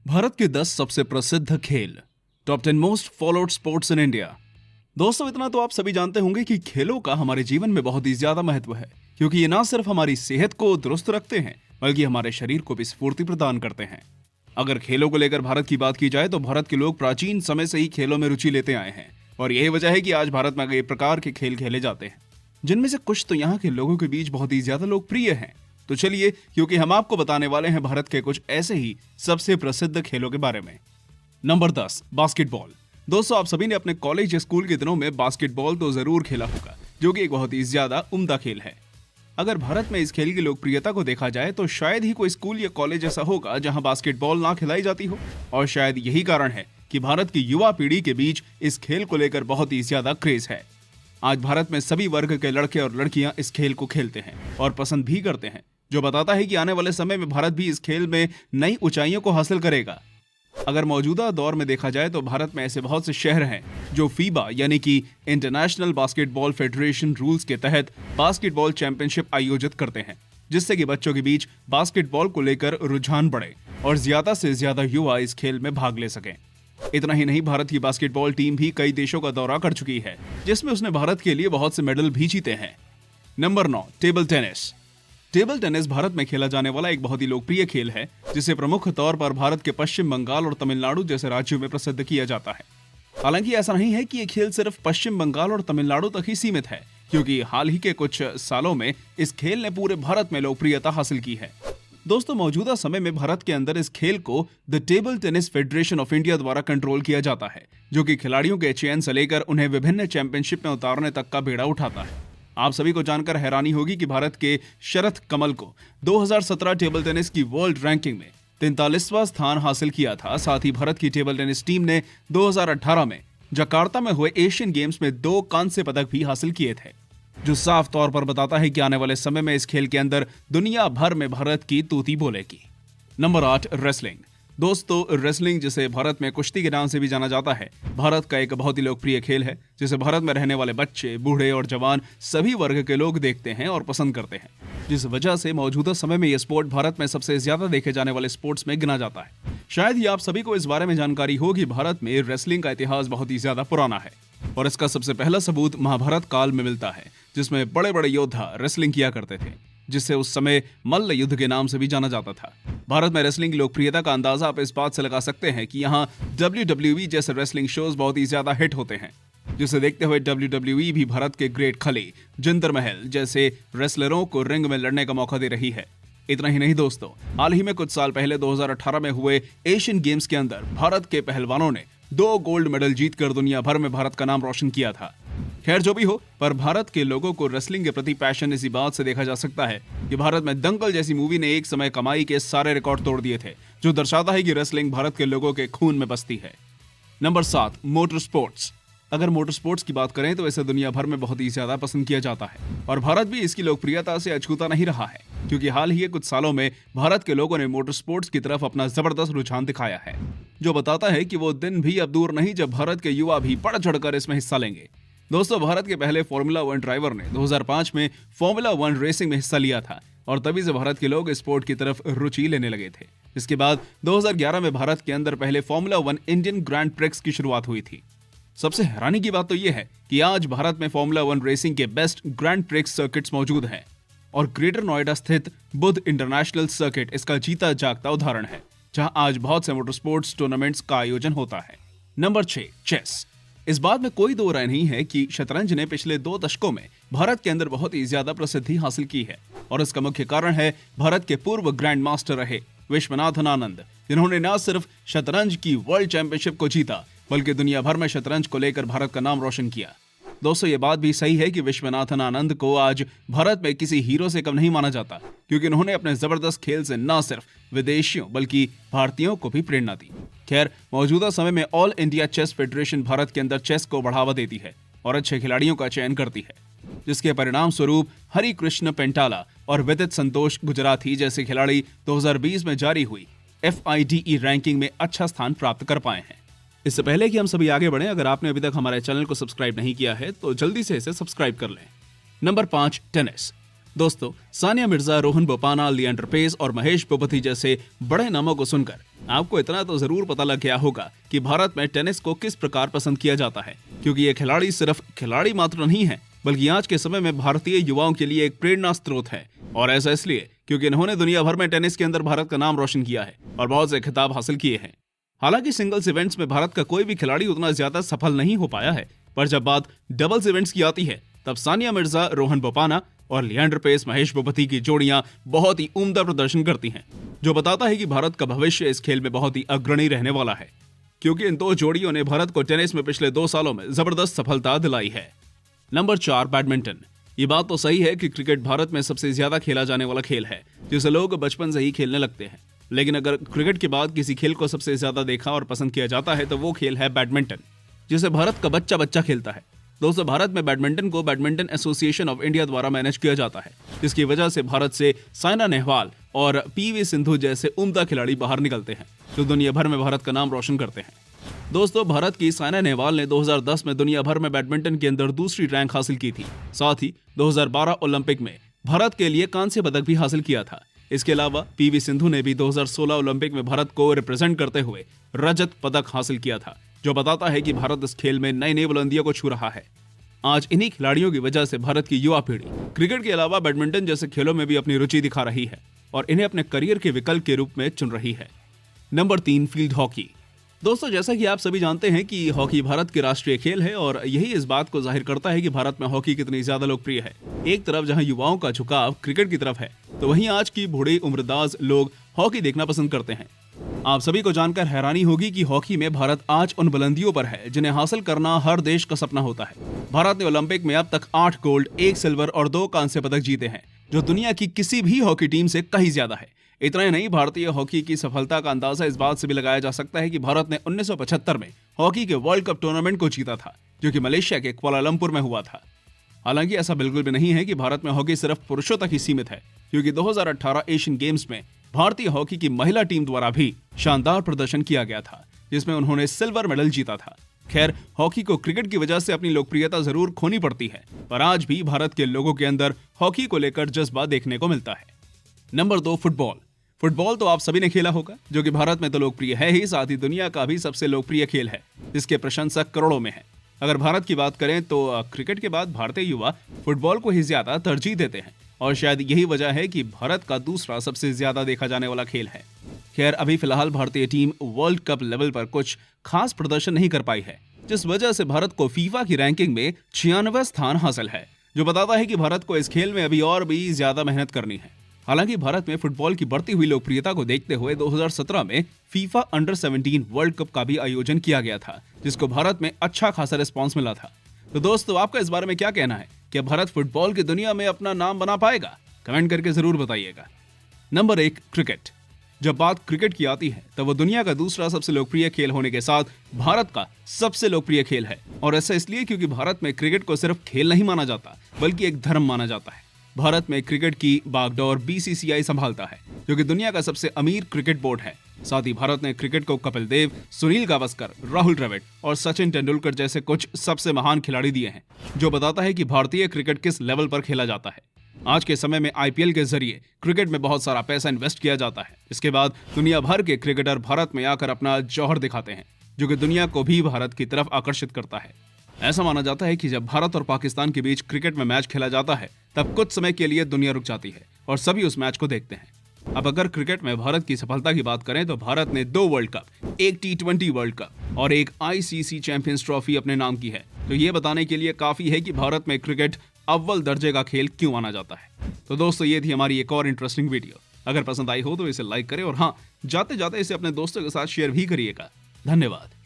भारत के 10 सबसे प्रसिद्ध खेल, top 10 most followed sports in India. दोस्तों, इतना तो आप सभी जानते होंगे कि खेलों का हमारे जीवन में बहुत ही ज्यादा महत्व है, क्योंकि ये ना सिर्फ हमारी सेहत को दुरुस्त रखते हैं बल्कि हमारे शरीर को भी स्फूर्ति प्रदान करते हैं। अगर खेलों को लेकर भारत की बात की जाए तो भारत के लोग प्राचीन समय से ही खेलों में रुचि लेते आए हैं और यही वजह है कि आज भारत में कई प्रकार के खेल खेले जाते हैं, जिनमें से कुछ तो यहाँ के लोगों के बीच बहुत ही ज्यादा लोकप्रिय हैं। तो चलिए, क्योंकि हम आपको बताने वाले हैं भारत के कुछ ऐसे ही सबसे प्रसिद्ध खेलों के बारे में। Number 10, basketball. दोस्तों, आप सभी ने अपने कॉलेज या स्कूल के दिनों में बास्केटबॉल तो जरूर खेला होगा, जो कि एक बहुत ही ज्यादा उम्दा खेल है। अगर भारत में इस खेल की लोकप्रियता को देखा जाए तो शायद ही कोई स्कूल या कॉलेज ऐसा होगा जहां बास्केटबॉल ना खिलाई जाती हो, और शायद यही कारण है कि भारत की युवा पीढ़ी के बीच इस खेल को लेकर बहुत ही ज्यादा क्रेज है। आज भारत में सभी वर्ग के लड़के और लड़कियां इस खेल को खेलते हैं और पसंद भी करते हैं, जो बताता है कि आने वाले समय में भारत भी इस खेल में नई ऊंचाइयों को हासिल करेगा। अगर मौजूदा दौर में देखा जाए तो भारत में ऐसे बहुत से शहर हैं जो फीबा यानी कि इंटरनेशनल बास्केटबॉल फेडरेशन रूल्स के तहत बास्केटबॉल चैंपियनशिप आयोजित करते हैं, जिससे कि बच्चों के बीच बास्केटबॉल को लेकर रुझान बढ़े और ज्यादा से ज्यादा युवा इस खेल में भाग ले सकें। इतना ही नहीं, भारत की बास्केटबॉल टीम भी कई देशों का दौरा कर चुकी है, जिसमें उसने भारत के लिए बहुत से मेडल भी जीते हैं। Number 9, table tennis. Table tennis Bharat में खेला जाने वाला एक बहुत ही लोकप्रिय खेल है, जिसे प्रमुख तौर पर भारत के पश्चिम बंगाल और तमिलनाडु जैसे राज्यों में प्रसिद्ध किया जाता है। हालांकि ऐसा नहीं है कि ये खेल सिर्फ पश्चिम बंगाल और तमिलनाडु तक ही सीमित है, क्योंकि हाल ही के कुछ सालों में इस खेल ने पूरे भारत में लोकप्रियता हासिल की है। दोस्तों, मौजूदा समय में भारत के अंदर इस खेल को the table tennis federation of India द्वारा कंट्रोल किया जाता है, जो कि खिलाड़ियों के चयन से लेकर उन्हें विभिन्न चैंपियनशिप में उतारने तक का बेड़ा उठाता है। आप सभी को जानकर हैरानी होगी कि भारत के शरथ कमल को 2017 टेबल टेनिस की वर्ल्ड रैंकिंग में 43वां स्थान हासिल किया था। साथ ही भारत की टेबल टेनिस टीम ने 2018 में जकार्ता में हुए एशियन गेम्स में 2 कांस्य पदक भी हासिल किए थे, जो साफ तौर पर बताता है कि आने वाले समय में इस खेल के अंदर दुनिया भर में भारत की तूती बोलेगी। Number 8, wrestling. दोस्तों, रेसलिंग, जिसे भारत में कुश्ती के नाम से भी जाना जाता है, भारत का एक बहुत ही लोकप्रिय खेल है, जिसे भारत में रहने वाले बच्चे, बूढ़े और जवान सभी वर्ग के लोग देखते हैं और पसंद करते हैं, जिस वजह से मौजूदा समय में यह स्पोर्ट भारत में सबसे ज्यादा देखे जाने वाले स्पोर्ट्स में गिना जाता है। शायद ही आप सभी को इस बारे में जानकारी हो कि भारत में रेसलिंग का इतिहास बहुत ही ज्यादा पुराना है, और इसका सबसे पहला सबूत महाभारत काल में मिलता है, जिसमें बड़े बड़े योद्धा रेसलिंग किया करते थे, जिसे उस समय मल्ल युद्ध के नाम से भी जाना जाता था। भारत में रेसलिंग की लोकप्रियता का अंदाजा आप इस बात से लगा सकते हैं कि यहाँ WWE जैसे रेसलिंग शोज बहुत ही ज्यादा हिट होते हैं, जिसे देखते हुए WWE भी भारत के ग्रेट खली, जिंदर महल जैसे रेसलरों को रिंग में लड़ने का मौका दे रही है। इतना ही नहीं दोस्तों, हाल ही में कुछ साल पहले 2018 में हुए एशियन गेम्स के अंदर भारत के पहलवानों ने 2 गोल्ड मेडल जीतकर दुनिया भर में भारत का नाम रोशन किया था। खैर, जो भी हो, पर भारत के लोगों को रेसलिंग के प्रति पैशन इसी बात से देखा जा सकता है कि भारत में दंगल जैसी मूवी ने एक समय कमाई के सारे रिकॉर्ड तोड़ दिए थे, जो दर्शाता है कि रेसलिंग भारत के लोगों के खून में बसती है। Number 7, motor sports. अगर मोटर स्पोर्ट्स की बात करें तो इसे दुनिया भर में बहुत ही ज्यादा पसंद किया जाता है, और भारत भी इसकी लोकप्रियता से अछूता नहीं रहा है, क्योंकि हाल ही के कुछ सालों में भारत के लोगों ने मोटर स्पोर्ट्स की तरफ अपना जबरदस्त रुझान दिखाया है, जो बताता है कि वो दिन भी अब दूर नहीं जब भारत के युवा भी बढ़ चढ़कर इसमें हिस्सा लेंगे। दोस्तों, भारत के पहले फॉर्मूला 1 ड्राइवर ने 2005 में फॉर्मूला 1 रेसिंग में हिस्सा लिया था, और तभी से भारत के लोग स्पोर्ट की तरफ रुचि लेने लगे थे। इसके बाद 2011 में भारत के अंदर पहले फॉर्मूला 1 इंडियन ग्रैंड प्रिक्स की शुरुआत हुई थी। सबसे हैरानी की बात तो यह है कि आज भारत में फॉर्मूला 1 रेसिंग के बेस्ट ग्रैंड प्रिक्स सर्किट्स मौजूद हैं, और ग्रेटर नोएडा स्थित बुध इंटरनेशनल सर्किट इसका जीता जागता उदाहरण है, जहां आज बहुत से मोटर स्पोर्ट्स टूर्नामेंट्स का आयोजन होता है। Number 6, chess. इस बात में कोई दो राय नहीं है कि शतरंज ने पिछले 2 दशकों में भारत के अंदर बहुत ही ज्यादा प्रसिद्धि हासिल की है, और इसका मुख्य कारण है भारत के पूर्व ग्रैंड मास्टर रहे विश्वनाथन आनंद, जिन्होंने न सिर्फ शतरंज की वर्ल्ड चैंपियनशिप को जीता, बल्कि दुनिया भर में शतरंज को लेकर भारत का नाम रोशन किया। दोस्तों, ये बात भी सही है कि विश्वनाथन आनंद को आज भारत में किसी हीरो से कम नहीं माना जाता, क्योंकि उन्होंने अपने जबरदस्त खेल से न सिर्फ विदेशियों बल्कि भारतीयों को भी प्रेरणा दी। खैर, मौजूदा समय में all India chess federation Bharat के अंदर चेस को बढ़ावा देती है और अच्छे खिलाड़ियों का चयन करती है, जिसके परिणाम स्वरूप हरि कृष्ण पेंटाला और विदित संतोष गुजराती जैसे खिलाड़ी 2020 में जारी हुई FIDE रैंकिंग में अच्छा स्थान प्राप्त कर पाए हैं। इससे पहले कि हम सभी आगे बढ़ें, अगर आपने अभी तक हमारे चैनल को सब्सक्राइब नहीं किया है तो जल्दी से इसे सब्सक्राइब कर लें। Number 5, tennis. दोस्तों, सानिया मिर्जा, रोहन बोपाना, लिएंडर पेस और महेश भूपति जैसे बड़े नामों को सुनकर आपको इतना तो जरूर पता लग गया होगा कि भारत में टेनिस को किस प्रकार पसंद किया जाता है, क्योंकि ये खिलाड़ी सिर्फ खिलाड़ी मात्र नहीं है, बल्कि आज के समय में भारतीय युवाओं के लिए एक प्रेरणा स्रोत है। और ऐसा इसलिए क्योंकि इन्होंने दुनिया भर में टेनिस के अंदर भारत का नाम रोशन किया है और बहुत से खिताब हासिल किए हैं। हालांकि सिंगल्स इवेंट्स में भारत का कोई भी खिलाड़ी उतना ज्यादा सफल नहीं हो पाया है, पर जब बात डबल्स इवेंट्स की आती है तब सानिया मिर्जा, रोहन बोपाना और लिएंडर पेस, महेश भूपति की जोड़ियां बहुत ही उम्दा प्रदर्शन करती हैं, जो बताता है कि भारत का भविष्य इस खेल में बहुत ही अग्रणी रहने वाला है, क्योंकि इन दो जोड़ियों ने भारत को टेनिस में पिछले 2 सालों में जबरदस्त सफलता दिलाई है। Number 4, badminton. ये बात तो सही है कि क्रिकेट भारत में सबसे ज्यादा खेला जाने वाला खेल है, जिसे लोग बचपन से ही खेलने लगते हैं। लेकिन अगर क्रिकेट के बाद किसी खेल को सबसे ज्यादा देखा और पसंद किया जाता है तो वो खेल है बैडमिंटन, जिसे भारत का बच्चा बच्चा खेलता है। दोस्तों, भारत में बैडमिंटन को बैडमिंटन एसोसिएशन ऑफ इंडिया द्वारा मैनेज किया जाता है, जिसकी वजह से भारत से साइना नेहवाल और पीवी सिंधु जैसे उम्दा खिलाड़ी बाहर निकलते हैं, जो दुनिया भर में भारत का नाम रोशन करते हैं। दोस्तों, भारत की साइना नेहवाल ने 2010 में दुनिया भर में बैडमिंटन के अंदर दूसरी रैंक हासिल की थी। साथ ही 2012 ओलंपिक में भारत के लिए कांस्य पदक भी हासिल किया था। इसके अलावा पीवी सिंधु ने भी 2016 ओलंपिक में भारत को रिप्रेजेंट करते हुए रजत पदक हासिल किया था, जो बताता है कि भारत इस खेल में नई नई बुलंदियों को छू रहा है। आज इन्हीं खिलाड़ियों की वजह से भारत की युवा पीढ़ी क्रिकेट के अलावा बैडमिंटन जैसे खेलों में भी अपनी रुचि दिखा रही है और इन्हें अपने करियर के विकल्प के रूप में चुन रही है। Number 3, field hockey. दोस्तों, जैसा कि आप सभी जानते हैं कि हॉकी भारत की राष्ट्रीय खेल है और यही इस बात को जाहिर करता है कि भारत में हॉकी कितनी ज्यादा लोकप्रिय है। एक तरफ जहां युवाओं का झुकाव क्रिकेट की तरफ है, तो वहीं आज की बूढ़ी उम्रदाज लोग हॉकी देखना पसंद करते हैं। आप सभी को जानकर हैरानी होगी कि हॉकी में भारत आज उन बुलंदियों पर है जिन्हें हासिल करना हर देश का सपना होता है। भारत ने ओलंपिक में अब तक 8 गोल्ड, 1 सिल्वर और 2 कांस्य पदक जीते हैं, जो दुनिया की किसी भी हॉकी टीम से कहीं ज्यादा है। इतना ही नहीं, भारतीय हॉकी की सफलता का अंदाजा इस बात से भी लगाया जा सकता है कि भारत ने 1975 में हॉकी के वर्ल्ड कप टूर्नामेंट को जीता था, जो कि मलेशिया के कुआलालंपुर में हुआ था। हालांकि ऐसा बिल्कुल भी नहीं है कि भारत में हॉकी सिर्फ पुरुषों तक ही सीमित है, क्योंकि 2018 एशियन गेम्स में भारतीय हॉकी की महिला टीम द्वारा भी शानदार प्रदर्शन किया गया था, जिसमें उन्होंने सिल्वर मेडल जीता था। खैर, हॉकी को क्रिकेट की वजह से अपनी लोकप्रियता जरूर खोनी पड़ती है, पर आज भी भारत के लोगों के अंदर हॉकी को लेकर जज्बा देखने को मिलता है। Number 2, football. फुटबॉल तो आप सभी ने खेला होगा, जो कि भारत में तो लोकप्रिय है ही, साथ ही दुनिया का भी सबसे लोकप्रिय खेल है, जिसके प्रशंसक करोड़ों में हैं। अगर भारत की बात करें तो क्रिकेट के बाद भारतीय युवा फुटबॉल को ही ज्यादा तरजीह देते हैं और शायद यही वजह है कि भारत का दूसरा सबसे ज्यादा देखा जाने वाला खेल है। खैर, अभी फिलहाल भारतीय टीम वर्ल्ड कप लेवल पर कुछ खास प्रदर्शन नहीं कर पाई है, जिस वजह से भारत को फीफा की रैंकिंग में 96वां स्थान हासिल है, जो बताता है कि भारत को इस खेल में अभी और भी ज्यादा मेहनत करनी है। हालांकि भारत में फुटबॉल की बढ़ती हुई लोकप्रियता को देखते हुए 2017 में फीफा अंडर 17 वर्ल्ड कप का भी आयोजन किया गया था, जिसको भारत में अच्छा खासा रिस्पांस मिला था। तो दोस्तों, आपका इस बारे में क्या कहना है? क्या भारत फुटबॉल की दुनिया में अपना नाम बना पाएगा? कमेंट करके जरूर बताइएगा। Number 1, cricket. जब बात क्रिकेट की आती है तब वो दुनिया का दूसरा सबसे लोकप्रिय खेल होने के साथ भारत का सबसे लोकप्रिय खेल है, और ऐसा इसलिए क्योंकि भारत में क्रिकेट को सिर्फ खेल नहीं माना जाता, बल्कि एक धर्म माना जाता है। भारत में क्रिकेट की बागडोर बीसीसीआई संभालता है, जो कि दुनिया का सबसे अमीर क्रिकेट बोर्ड है। साथ ही भारत ने क्रिकेट को कपिल देव, सुनील गावस्कर, राहुल द्रविड़ और सचिन तेंदुलकर जैसे कुछ सबसे महान खिलाड़ी दिए हैं, जो बताता है कि भारतीय क्रिकेट किस लेवल पर खेला जाता है। आज के समय में आईपीएल के जरिए क्रिकेट में बहुत सारा पैसा इन्वेस्ट किया जाता है। इसके बाद दुनिया भर के क्रिकेटर भारत में आकर अपना जौहर दिखाते हैं, जो कि दुनिया को भी भारत की तरफ आकर्षित करता है। ऐसा माना जाता है कि जब भारत और पाकिस्तान के बीच क्रिकेट में मैच खेला जाता है, तब कुछ समय के लिए दुनिया रुक जाती है और सभी उस मैच को देखते हैं। अब अगर क्रिकेट में भारत की सफलता की बात करें तो भारत ने 2 world cup, 1 T20 world cup और 1 ICC चैंपियंस ट्रॉफी अपने नाम की है। तो ये बताने के लिए काफी है कि भारत में क्रिकेट अव्वल दर्जे का खेल क्यों माना जाता है। तो दोस्तों, ये थी हमारी एक और इंटरेस्टिंग वीडियो। अगर पसंद आई हो तो इसे लाइक करें और हाँ, जाते जाते इसे अपने दोस्तों के साथ शेयर भी करिएगा। धन्यवाद।